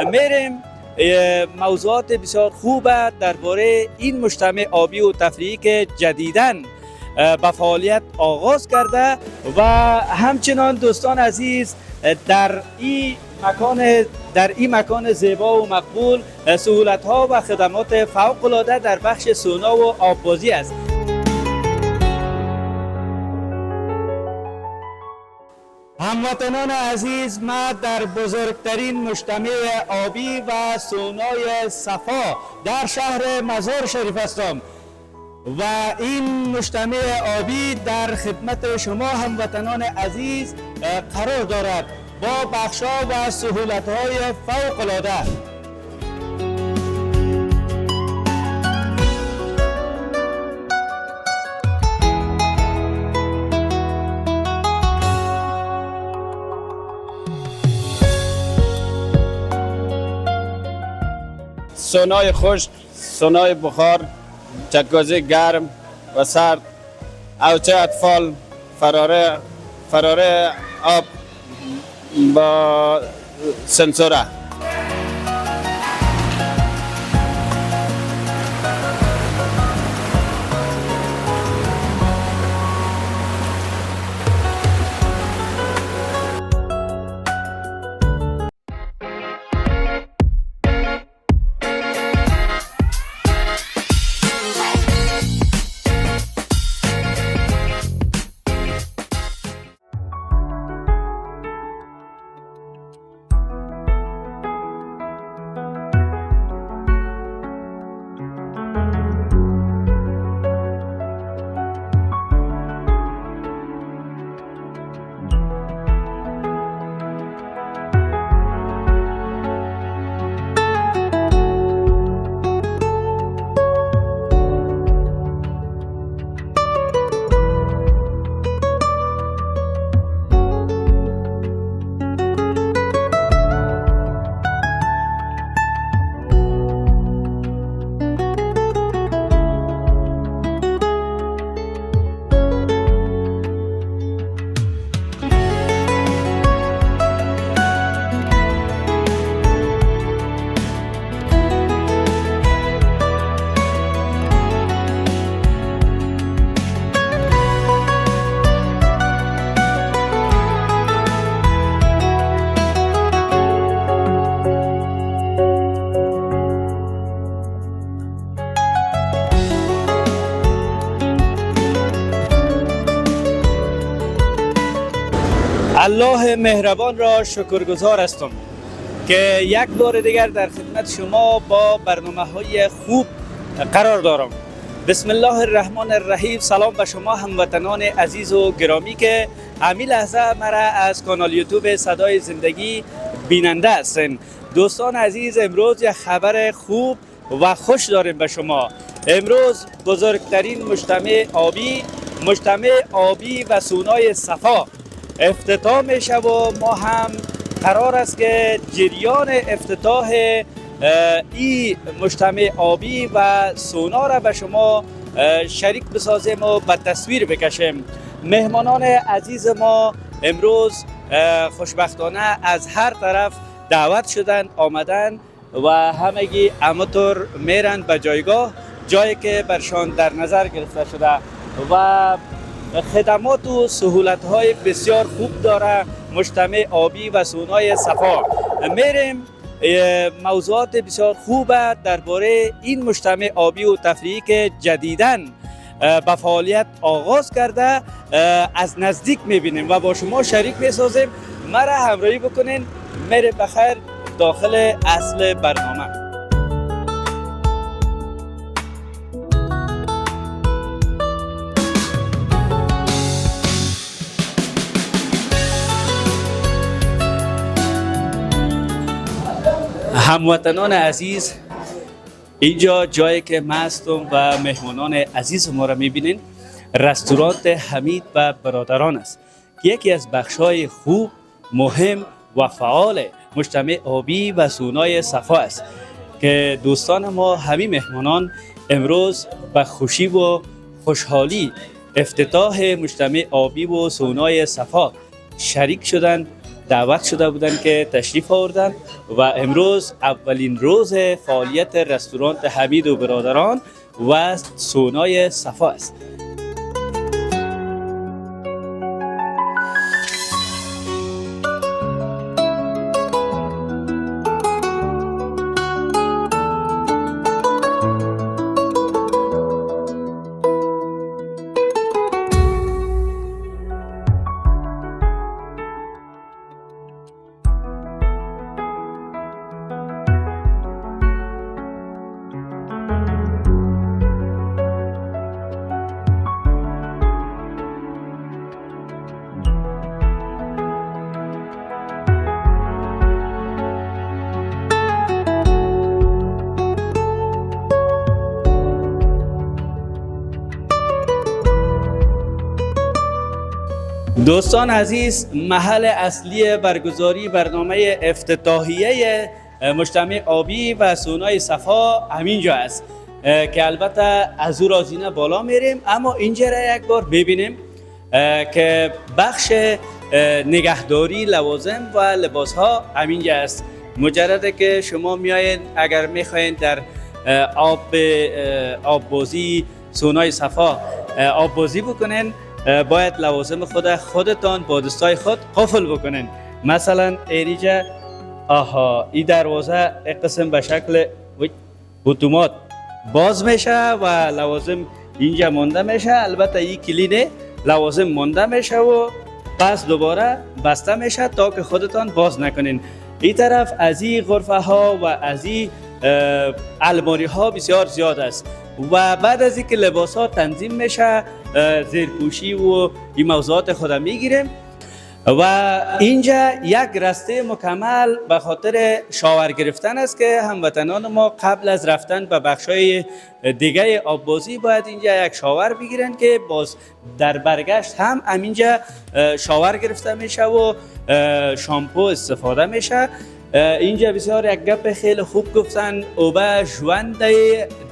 میریم موضوعات بسیار خوب درباره این مجتمع آبی و تفریحی که جدیداً به فعالیت آغاز کرده و همچنان دوستان عزیز در این مکان زیبا و مقبول سهولت‌ها و خدمات فوق‌العاده در بخش سونا و آببازی است. هموطنان عزیز، ما در بزرگترین مجتمع آبی و سونای صفا در شهر مزار شریف هستم و این مجتمع آبی در خدمت شما هموطنان عزیز قرار دارد با بخش‌ها و سهولت‌های فوق‌العاده. سونای خشک، سونای بخار، جکوزی گرم و سرد، اوچه اطفال، فراره آب با سنسوره. الله مهربان را شکرگزار هستم که یک بار دیگر در خدمت شما با برنامه‌های خوب قرار دارم. بسم الله الرحمن الرحیم. سلام به شما هموطنان عزیز و گرامی که همین لحظه مرا از کانال یوتیوب صدای زندگی بیننده هستند. دوستان عزیز، امروز یک خبر خوب و خوش داریم به شما. امروز بزرگترین مجتمع آبی و سونای صفا افتتاح میشه و ما هم قرار است که جریان افتتاح این مجتمع آبی و سونا را به شما شریک بسازیم و به تصویر بکشیم. مهمانان عزیز ما امروز خوشبختانه از هر طرف دعوت شدن آمدن و همگی همطور میرن به جایی که برشان در نظر گرفته شده و خدمات و سهولت‌های بسیار خوب داره مجتمع آبی و سونای صفا. میریم موضوعات بسیار خوب درباره این مجتمع آبی و تفریحی که جدیداً به فعالیت آغاز کرده از نزدیک میبینیم و با شما شریک میسازیم. مرا همراهی بکنین. میره بخیر داخل اصل برنامه. هموطنان عزیز، اینجا جایی که ما هستم و مهمانان عزیز ما را میبینین رستوران حمید و برادران است. یکی از بخش‌های خوب، مهم و فعال مجتمع آبی و سونای صفا است که دوستان ما همین مهمانان امروز به خوشی و خوشحالی افتتاح مجتمع آبی و سونای صفا شریک شدند دعوت شده بودند که تشریف آوردن و امروز اولین روز فعالیت رستوران حمید و برادران و سونای صفا است. دوستان عزیز، محل اصلی برگزاری برنامه افتتاحیه مجتمع آبی و سونای صفا همینجا است که البته از او رازینه بالا میریم، اما اینجا را یک بار ببینیم که بخش نگهداری لوازم و لباس ها همینجا است. مجرده که شما میایین اگر میخواین در آببازی سونای صفا آببازی بکنین، باید لوازم خودتان با دستای خود قفل بکنین. مثلا اینجا این دروازه یک قسم به شکل اتومات باز میشه و لوازم اینجا مانده میشه. البته این کلید لوازم مانده میشه و پس دوباره بسته میشه تا که خودتان باز نکنین. این طرف از این غرفه ها و از این الماری ها بسیار زیاد است و بعد از اینکه لباس ها تنظیم میشه زیرپوشی و این موضوعات خود میگیریم و اینجا یک رسته مکمل به خاطر شاور گرفتن است که هموطنان ما قبل از رفتن به بخشای دیگه آببازی باید اینجا یک شاور بگیرن که باز در برگشت هم اینجا شاور گرفته میشه و شامپو استفاده میشه. اینجا بسیار یک گپ خیلی خوب گفتن او به ژوند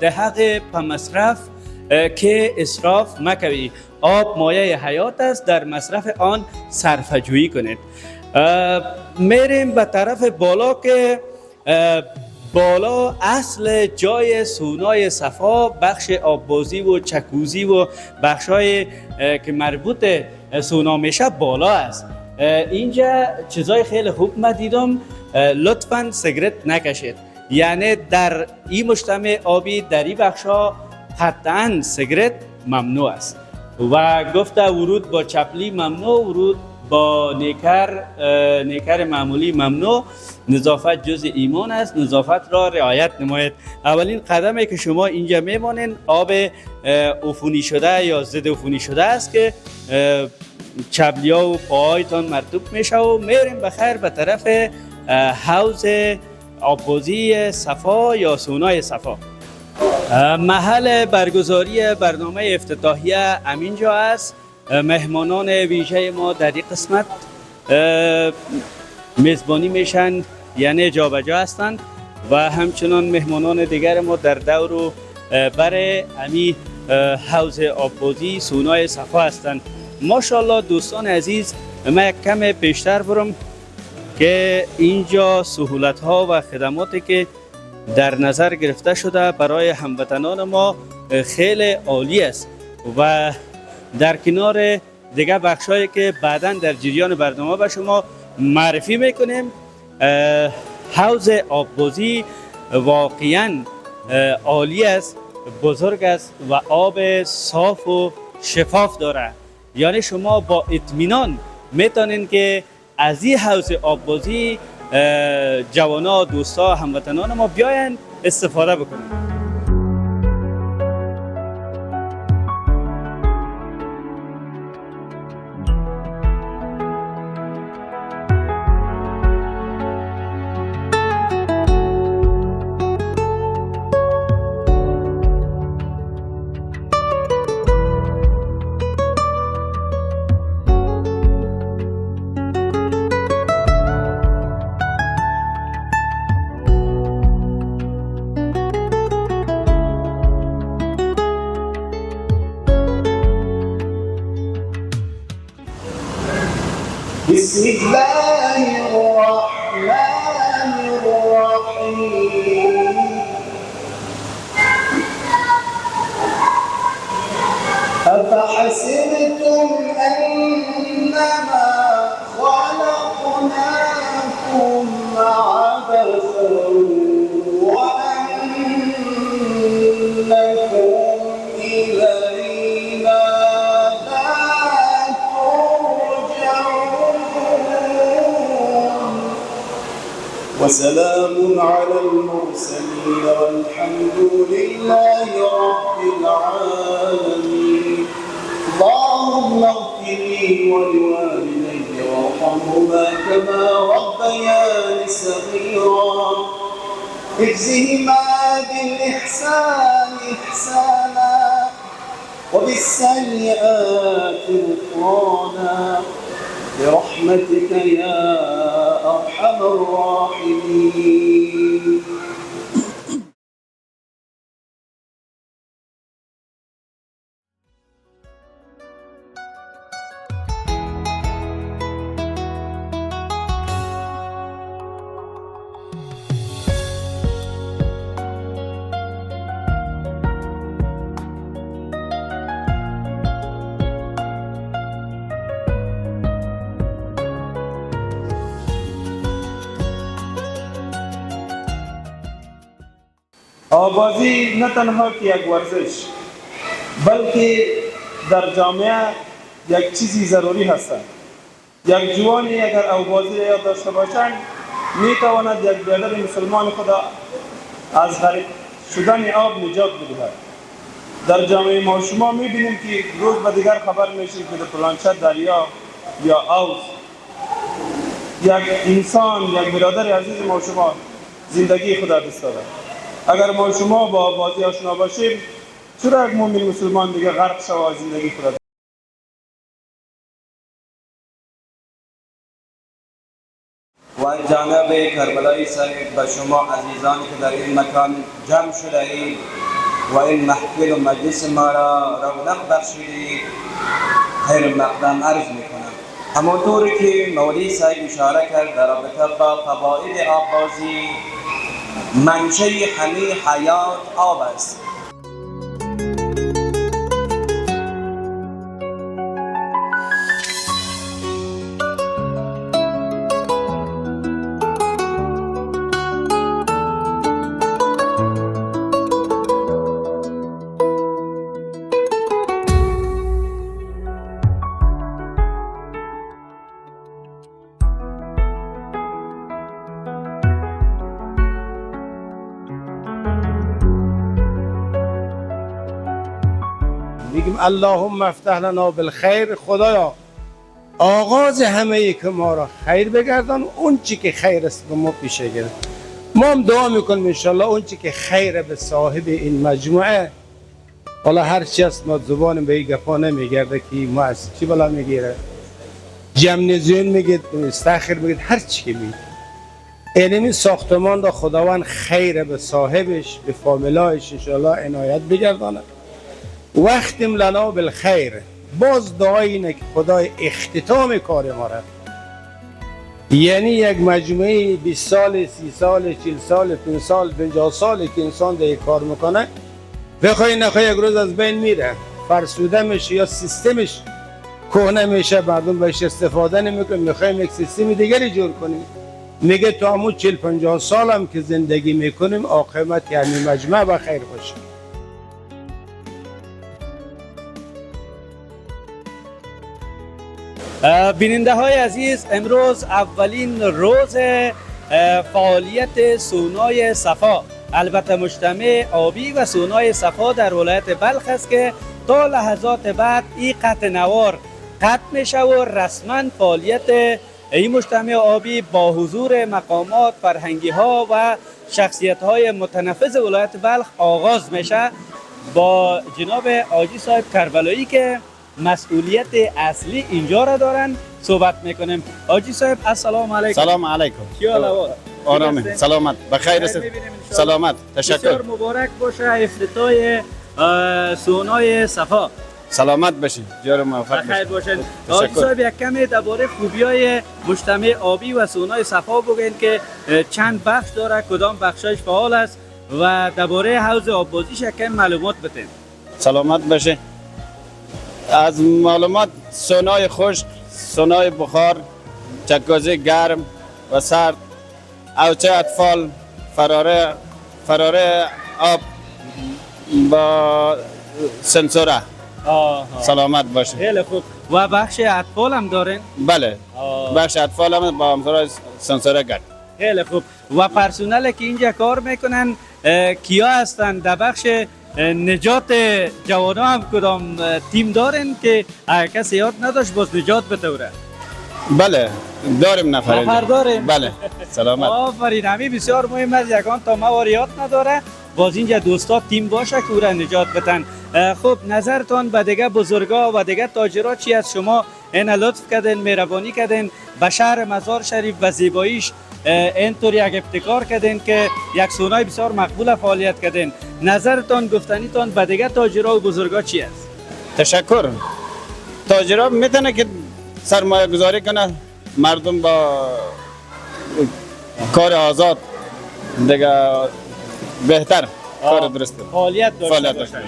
ده حق مصرف که اسراف مکوی. آب مایه حیات است، در مصرف آن صرفه جویی کنید. میریم به طرف بالا که بالا اصل جای سونای صفا بخش آببازی و چکوزی و بخشای که مربوط سونا میشه بالا است. اینجا چیزای خیلی خوب من دیدم، لطفاً سیگرت نکشید. یعنی در این مجتمع آبی در این بخشا قطعاً سیگرت ممنوع است و گفته ورود با چپلی ممنوع، ورود با نیکر معمولی ممنوع. نظافت جز ایمان است، نظافت را رعایت نمایید. اولین قدمی که شما اینجا میمانین آب عفونی شده یا ضد عفونی شده است که چپلیا و پاهایتان مرطوب میشه و میریم بخیر به طرف حوض آببازی صفا یا سونای صفا. محل برگزاری برنامه افتتاحیه همینجا است. مهمانان ویژه ما در این قسمت میزبانی میشن، یعنی جابجا هستند و همچنان مهمانان دیگر ما در دور و بر همی حوض آببازی سونای صفا هستند. ماشاءالله دوستان عزیز، من یک کم پیشتر برم که اینجا سهولت ها و خدماتی که در نظر گرفته شده برای هموطنان ما خیلی عالی است و در کنار دیگه بخشایی که بعداً در جریان برنامه به شما معرفی میکنیم. حوض آببازی واقعاً عالی است، بزرگ است و آب صاف و شفاف داره. یعنی شما با اطمینان میتونین که از این حوض آببازی جوانا، دوستا، هموطنان ما بیاین استفاده بکنن. بسم الله وسلام على المرسلين والحمد لله رب العالمين. اللهم اغفر لي ولوالدي وارحمهما كما ربياني صغيرا. اجزهما بالإحسان إحسانا وبالسيئات غفرانا برحمتك يا أرحم الراحمين. آوازی نه تنها که یک ورزش بلکه در جامعه یک چیزی ضروری هستند. یک جوانی اگر آوازی را یاد داشته باشند می تواند یک برادر مسلمان خود از غریق شدن آب نجات بدهد. در جامعه ما شما می بینیم که روز به دیگر خبر میشه که در پلانچه دریا یا آوز یک انسان، یک برادر عزیز ما شما زندگی خود را دست داده. اگر ما شما با آوازی آشنا باشیم چرا یک مومن مسلمان دیگه غرق شود و زندگی خود؟ و از جانب کربلای سعید به شما عزیزانی که در این مکان جمع شده اید و این محفل و مجلس ما را رونق بخشیدید خیر مقدم عرض میکنم. همانطوری که مولوی صاحب اشاره کرد در رابطه با فواید آبازی، منشه همه حیات آب است. میگیم اللهم افتح لنا بالخیر. خدایا آغاز همه ای که ما را خیر بگردان، اون چی که خیر است به ما پیش گیرد. ما هم دعا میکنیم انشالله اون چی که خیر به صاحب این مجموعه، حالا هر چی است ما زبان به این گپا نمیگرده که ما از چی بلا میگیره، جمنزیون میگید، استخر میگید، هر چی که میگید، اینمی ساختمان را خداوند خیر به صاحبش، به فامیلایش انشالله عنایت بگردانه. وختم لنا بالخیر. باز دعای اینه که خدای اختتام کار ما را، یعنی یک مجموعه 20 سال، 30 سال، 40 سال، 50 سال، 50 سال که انسان در کار میکنه، بخوای نخوای یک روز از بین میره، فرسوده میشه یا سیستمش کهنه میشه، مردم بهش استفاده نمیکنه. میخوایم یک سیستم دیگری جور کنیم. میگه تو همون 40 50 سال هم که زندگی میکنیم عاقبت یعنی مجمع به خیر باشه. بیننده های عزیز، امروز اولین روز فعالیت سونای صفا، البته مجتمع آبی و سونای صفا در ولایت بلخ است که تا لحظات بعد این قطع نوار قطع میشه و رسما فعالیت این مجتمع آبی با حضور مقامات، فرهنگی ها و شخصیت های متنفذ ولایت بلخ آغاز میشه. با جناب حاجی صاحب کربلایی که مسئولیت اصلی اینجا را دارن صحبت میکنیم. حاجی صاحب السلام علیکم. سلام علیکم. کی حال؟ آرامه، سلامت، بخیر است. سلامت، تشکر. بسیار مبارک باشه افتتاح سونای صفا. سلامت باشید، جور موفق بخیر باشید. باشید. حاجی صاحب یک کمی درباره خوبیای مجتمع آبی و سونای صفا بگین که چند بخش داره، کدام بخشش فعال است و درباره حوض آببازیش یک کمی معلومات بدین. سلامت باشه. از معلومات سونای خشک، سونای بخار، چکازی گرم و سرد، اوچه اطفال، فراره آب با سنسوره. سلامت باشه. خیلی خوب. و بخش اطفال هم دارین؟ بله. بخش اطفال هم با سنسوره گرم. خیلی خوب. و پرسنل که اینجا کار میکنن کیا هستن؟ در بخش نجات جوانا هم کدام تیم دارن که اگر کسی یاد نداشت باز نجات بتوره؟ بله داریم نفر نفر داریم؟ بله سلامت. آفرین. همین بسیار مهم است. یکان تا موار یاد نداره باز اینجا دوستا تیم باشه که او را نجات بتن. خب نظرتان به دیگه بزرگا و دیگه تاجرا چی است؟ شما این لطف کردین، مهربانی کردین به شهر مزار شریف و زیباییش اینطور یک ابتکار کردین که یک سونای بسیار مقبول فعالیت کردین. نظرتان گفتنیتان به دیگه تاجرا و بزرگا چی است؟ تشکر. تاجرها میتونه که سرمایه گذاری کنه، مردم با کار آزاد دیگه بهتر کار درست کنه. فعالیت داشته باشن.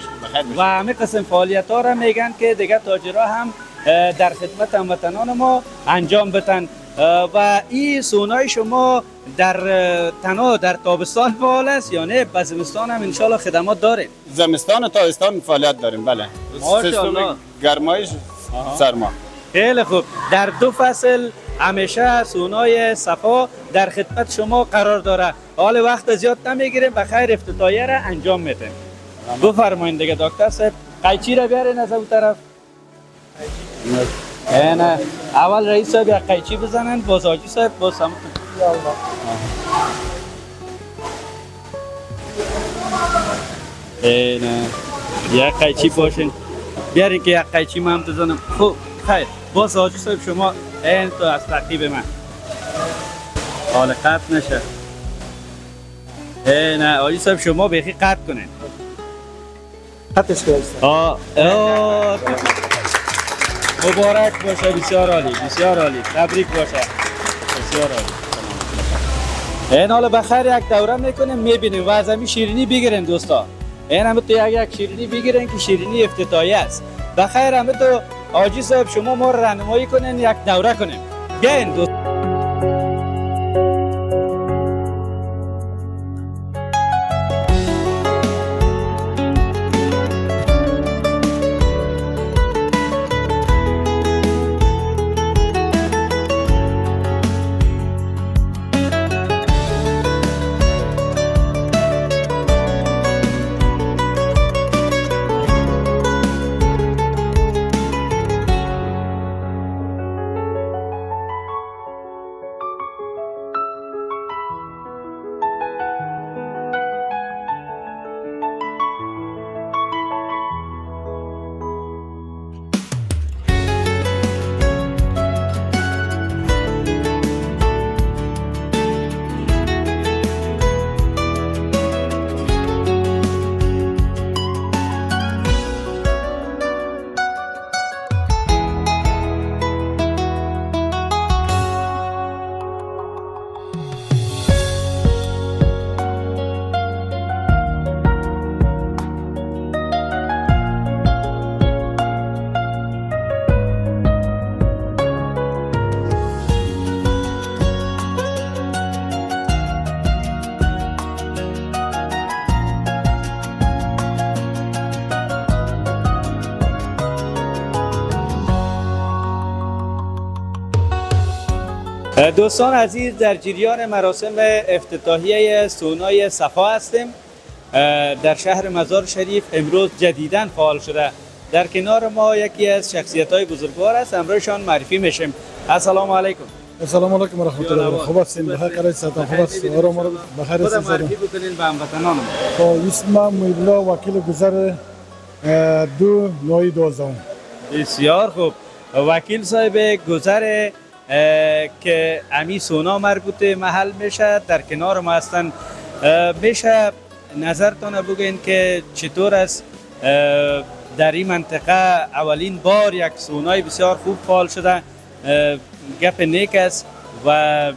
و همه قسم فعالیت ها را میگن که دیگه تاجرها هم در خدمت هموطنان ما انجام بتن. و این سونای شما در تنها در تابستان فعال است یا نه؟ به زمستان هم انشالله خدمات دارین؟ زمستان و تابستان فعالیت داریم. بله. ماشاءالله. گرمایش سرما. خیلی خوب. در دو فصل همیشه سونای صفا در خدمت شما قرار داره. حال وقت زیاد نمیگیریم، بخیر افتتاحیه را انجام میدیم. بفرمایید دیگه دکتر صاحب. قیچی را بیارین از اون طرف. نه اول رئیس صاحب یک قیچی بزنن، باز حاجی صاحب، باز هم نه یک قیچی باشین. بیارین که یک قیچی من هم بزنم. خب خیر، باز حاجی صاحب شما این تو از ترتیب من حال قطع نشه. نه حاجی صاحب شما بیخی قطع کنین. قطعش مبارک باشه. بسیار عالی، بسیار عالی. تبریک باشه. بسیار عالی. این حالا بخیر یک دوره میکنیم میبینیم و از همین شیرینی بگیرین دوستا. این همه تو یک شیرینی بگیرین که شیرینی افتتاحیه است. بخیر همه تو حاجی صاحب شما ما رو راهنمایی کنین، یک دوره کنیم. بیاین دوست. دوستان عزیز، در جریان مراسم افتتاحیه سونای صفا هستیم در شهر مزار شریف. امروز جدیداً فعال شده. در کنار ما یکی از شخصیت‌های بزرگوار است، امروزشان معرفی میشیم. السلام علیکم. السلام علیکم و رحمت الله. خوب هستین؟ بخیر قرار خوب است. آرام بخیر خودم هستین؟ معرفی بکنین به هموطنان ما. خب اسمم مویبلا وکیل گذر 2/9/12. بسیار خوب. وکیل صاحب گذر که امی سونا مربوط محل میشه در کنار ما هستن. میشه نظرتان بگین که چطور است در این منطقه اولین بار یک سونای بسیار خوب فعال شده؟ گپ نیک است و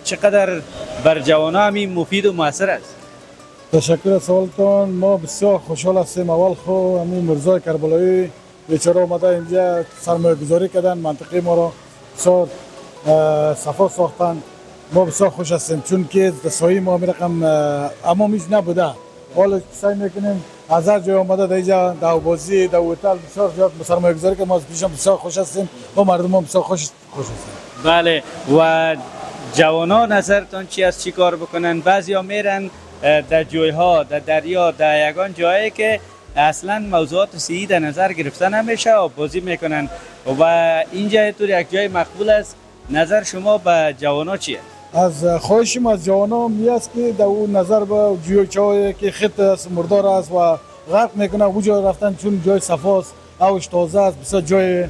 چقدر بر جوانان همین مفید و موثر است؟ تشکر از سوالتان. ما بسیار خوشحال هستیم. اول خو همین مرزای کربلایی بیچاره اومده اینجا سرمایه گذاری کردن، منطقه ما را بسیار صفا ساختن. ما بسیار خوش هستیم چون که سایه ما رقم امامیش نبوده. حالا سعی میکنیم از هر جای اومده در اینجا دو بازی دو هتل بسیار زیاد سرمایه گذاری که ما پیشم بسیار خوش هستیم و مردم هم بسیار خوش هستیم. بله. و جوانا نظرتان چی از چی کار بکنن؟ بعضیا میرن در جویها، در دریا، در یگان جایی که اصلا موضوعات صحی در نظر گرفته نمیشه و بازی میکنن و اینجا طور یک جای مقبول است. نظر شما به جوانا چیه؟ از خواهشم از جوانان می است که در اون نظر به جویچه‌ای که خط است، مردار است و غرق میکنه اونجا رفتن، چون جای صفاست، آبش تازه است، بسیار جای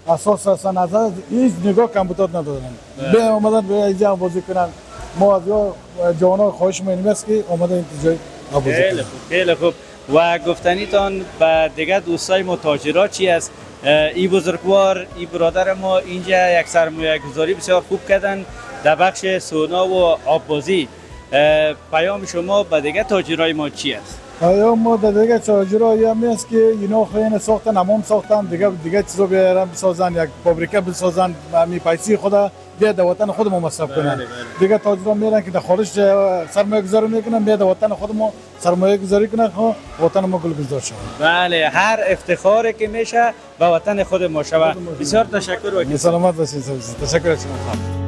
اساس است. نظر هیچ نگاه کمبودات ندارن. به اومدن به اینجا بازی کنن. ما از جوانان خواهش می‌کنیم است که اومدن این جای بازی خیلی کنن. خوب، خیلی خوب. و گفتنیتان به دیگه دوستای متاجرا چی است؟ ای بزرگوار، ای برادر ما اینجا یک سرمایه گذاری بسیار خوب کردن در بخش سونا و آببازی. پیام شما به دیگه تاجرای ما چی است؟ آیا ما در دیگه تاجرایی هم است که اینا خیلی ساختن، حمام ساختن، دیگه چیزا بیارن بسازن، یک فابریکه بسازن، می پیسی خود بیا در وطن خود ما مصرف کنن. دیگه تاجران میرن که در خارج سرمایه گذاری میکنن، بیا در وطن خود ما سرمایه گذاری کنن، وطن ما گلگزار شود. بله، هر افتخاری که میشه به وطن خود ما شود. بسیار تشکر و سلامت باشید. تشکر از شما.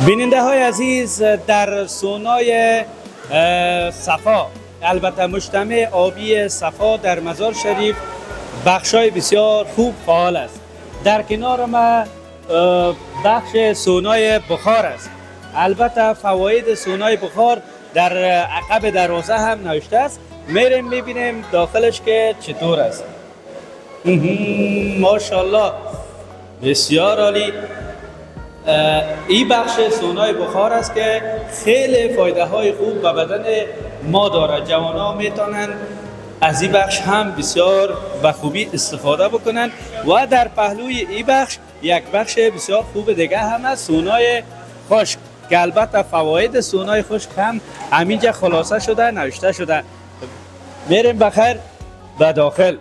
بیننده های عزیز، در سونای صفا، البته مجتمع آبی صفا در مزار شریف بخشای بسیار خوب فعال است. در کنار ما بخش سونای بخار است. البته فواید سونای بخار در عقب دروازه هم نوشته است. میریم میبینیم داخلش که چطور است. ماشاءالله، بسیار عالی. این بخش سونای بخار است که خیلی فایده های خوب به بدن ما داره. جوانان میتونن از این بخش هم بسیار به خوبی استفاده بکنن. و در پهلوی این بخش یک بخش بسیار خوب دیگه هم است، سونای خشک، که البته فواید سونای خشک هم همینجا خلاصه شده نوشته شده. میریم بخیر به داخل.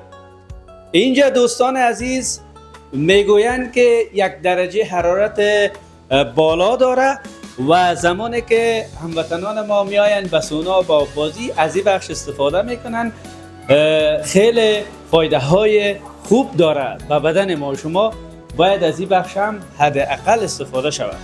اینجا دوستان عزیز میگویند که یک درجه حرارت بالا داره و زمانی که هموطنان ما میآیند به سونا با بازی از این بخش استفاده میکنن، خیلی فایده های خوب داره به بدن ما. شما باید از این بخش هم حداقل استفاده شود.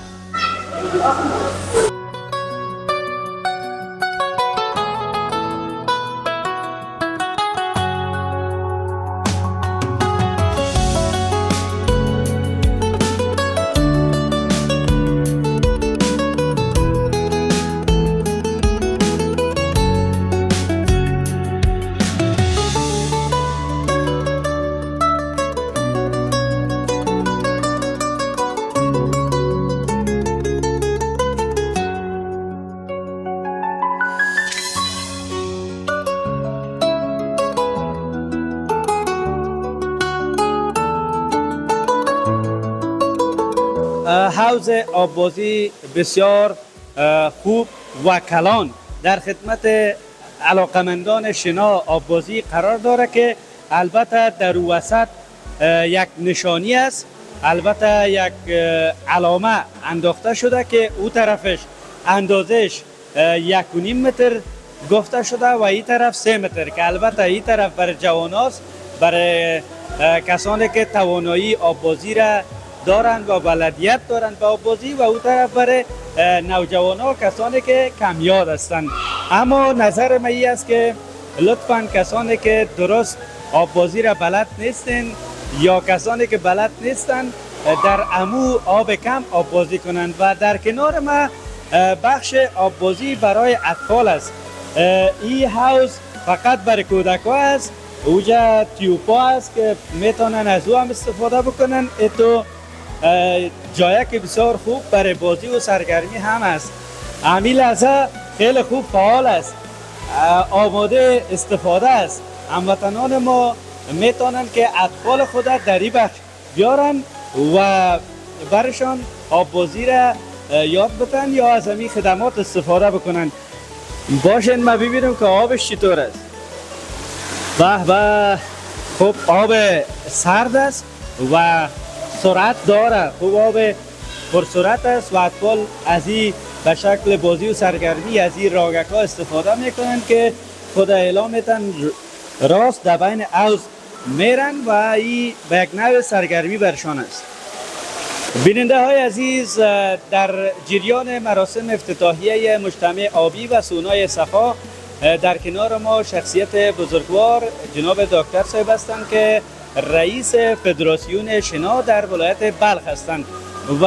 حوض آببازی بسیار خوب و کلان در خدمت علاقمندان شنا آببازی قرار داره که البته در وسط یک نشانی است، البته یک علامه انداخته شده که او طرفش اندازش 1.5 متر گفته شده و این طرف 3 متر، که البته این طرف برای جواناست، برای کسانی که توانایی آببازی را دارند و بلدیت دارند به آببازی، و اون طرف برای نوجوانان کسانی که کمیاد هستند. اما نظر من این است که لطفاً کسانی که درست آببازی را بلد نیستند یا کسانی که بلد نیستند در امو آب کم آببازی کنند. و در کنار ما بخش آببازی برای اطفال است. این حوض فقط برای کودک‌ها است. اوجا تیوپا است که میتونن از او هم استفاده بکنن. اتو جایی که بسیار خوب برای بازی و سرگرمی هم است. همین لحظه خیلی خوب فعال است، آماده استفاده است. هموطنان ما میتونن که اطفال خود در این بخش بیارن و برشان آببازی را یاد بدن یا از همین خدمات استفاده بکنن. باشین ما ببینیم که آبش چطور است. به به، خب آب سرد است و سرعت داره، خب آب پرسرعت است و اطفال از این به شکل بازی و سرگرمی از این راگک ها استفاده میکنن که خود اعلام میتن راست در بین حوض میرن و این به یک نوع سرگرمی برشان است. بیننده های عزیز، در جریان مراسم افتتاحیه مجتمع آبی و سونای صفا در کنار ما شخصیت بزرگوار جناب دکتر صاحب هستند که رئیس فدراسیون شنا در ولایت بلخ هستند و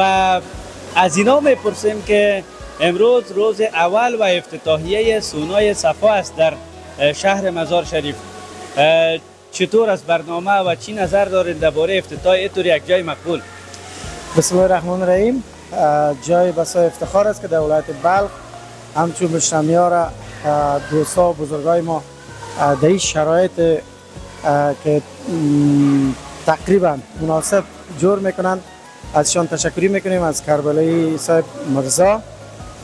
از اینا میپرسیم که امروز روز اول و افتتاحیه سونای صفا است در شهر مزار شریف. چطور است برنامه و چی نظر دارید درباره افتتاح اینطور یک جای مقبول؟ بسم الله الرحمن الرحیم. جای بسیار افتخار است که در ولایت بلخ همچون مجتمع‌ها را دوستا و بزرگای ما در این شرایط که تقریبا مناسب جور میکنند ازشان تشکری میکنیم. از کربلایی صاحب مرزا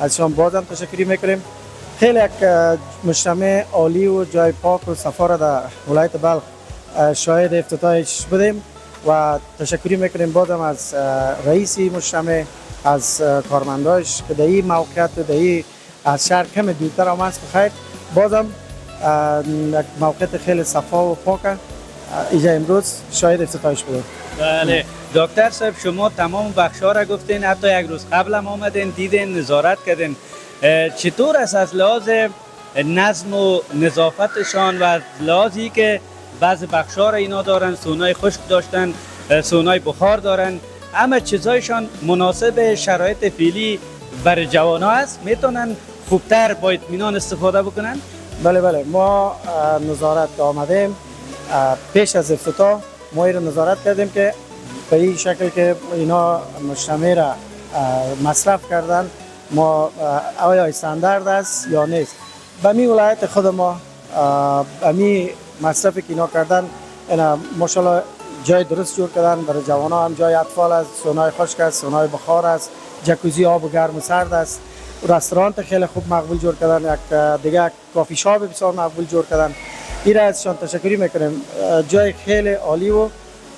ازشان بازم تشکری میکنیم. خیلی یک مجتمع عالی و جای پاک و صفا را در ولایت بلخ شاهد افتتاحش بودیم و تشکری میکنیم بازم از رئیس مجتمع، از کارمنداش که در این موقعیت در این از شهر کم دورتر آمد بخیر. بازم یک موقعیت خیلی صفا و پاک اینجا امروز شاهد افتتاحش بودیم. بله دکتر صاحب، شما تمام بخش‌ها را گفتین، حتی یک روز قبل هم آمدین دیدین نظارت کردین. چطور است از لحاظ نظم و نظافتشان و از لحاظی که بعض بخش‌ها را اینا دارن، سونای خشک داشتن، سونای بخار دارن، اما چیزایشان مناسب شرایط فعلی برای جوان‌ها است؟ میتونن خوبتر با اطمینان استفاده بکنن؟ بله ما نظارت آمدیم. پیش از افتتاح ما این نظارت کردیم که به این شکل که اینا مجتمع را مصرف کردن ما آیا استاندارد است یا نیست. به می ولایت خود ما امی مصرف که اینا کردن اینا ماشاءالله جای درست جور کردن برای جوانان، هم جای اطفال است، سونای خشک است، سونای بخار است، جکوزی آب گرم و سرد است، رستوران خیلی خوب مقبول جور کردن، یک دیگه کافی شاپ بسیار مقبول جور کردن. این را ازشان تشکری میکنیم. جای خیلی عالی و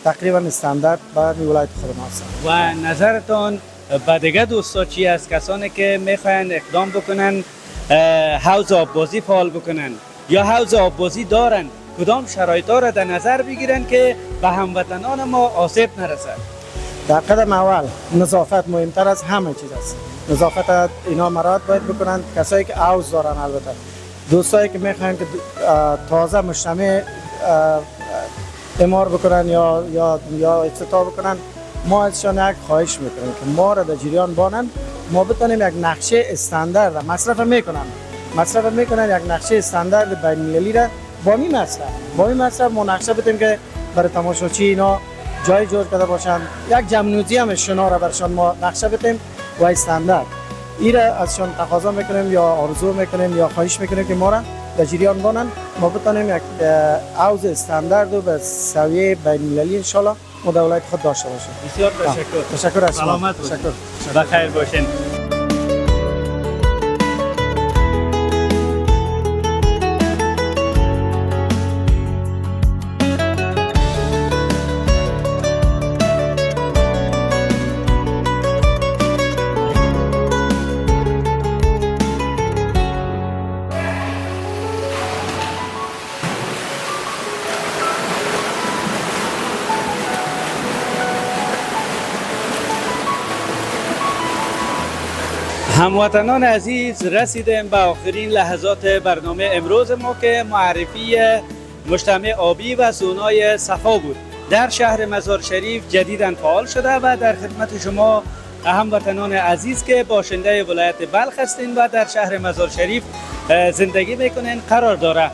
تقریبا استاندارد به ولایت خود ما است. و نظرتان به دیگه دوستا چی است؟ کسانی که میخواین اقدام بکنن حوض آببازی فعال بکنن یا حوض آببازی دارن، کدام شرایطا را در نظر بگیرن که به هموطنان ما آسیب نرسد؟ در قدم اول نظافت مهمتر از همه چیز است. نظافت اینا مراعات باید بکنن. کسایی که حوض دارن، البته دوستایی که میخواین که تازه مجتمع اعمار بکنن یا افتتاح بکنن، ما ازشان یک خواهش میکنیم که ما را در جریان بانن، ما بتونیم یک نقشه استاندارد مصرف میکنن یک نقشه استاندارد بین المللی را با می مصرف ما نقشه بدیم که برای تماشاچی اینا جای جور کرده باشن. یک جمنوزی هم شنا را برشان ما نقشه بدیم و استاندارد این را ازشان تقاضا میکنیم یا آرزو میکنیم یا خواهش میکنیم که ما را در جریان بانن، ما بتونیم یک حوض استاندارد و به سویه بین المللی ان شاء الله ما در ولایت خود داشته باشیم. بسیار تشکر. تشکر از شما. سلامت تشکر. بخیر باشین. هموطنان عزیز، رسیدیم به آخرین لحظات برنامه امروز ما که معرفی مجتمع آبی و سونای صفا بود. در شهر مزار شریف جدیداً فعال شده و در خدمت شما هموطنان عزیز که باشنده ولایت بلخ هستین و در شهر مزار شریف زندگی میکنین قرار داره.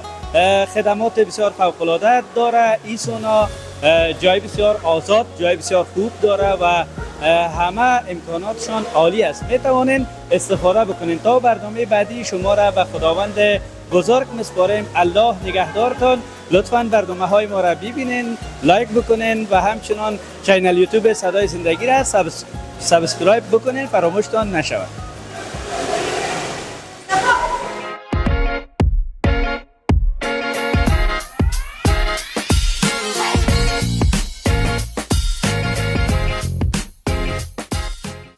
خدمات بسیار فوق‌العاده داره. این سونا جای بسیار آزاد، جای بسیار خوب داره و همه امکاناتشان عالی است. می توانین استفاده بکنین. تا برنامه بعدی شما را به خداوند بزرگ میسپاریم. الله نگهدارتان. لطفاً برنامه های ما را ببینین، لایک بکنین و همچنان چینل یوتیوب صدای زندگی را سابسکرایب بکنین، فراموشتان نشود.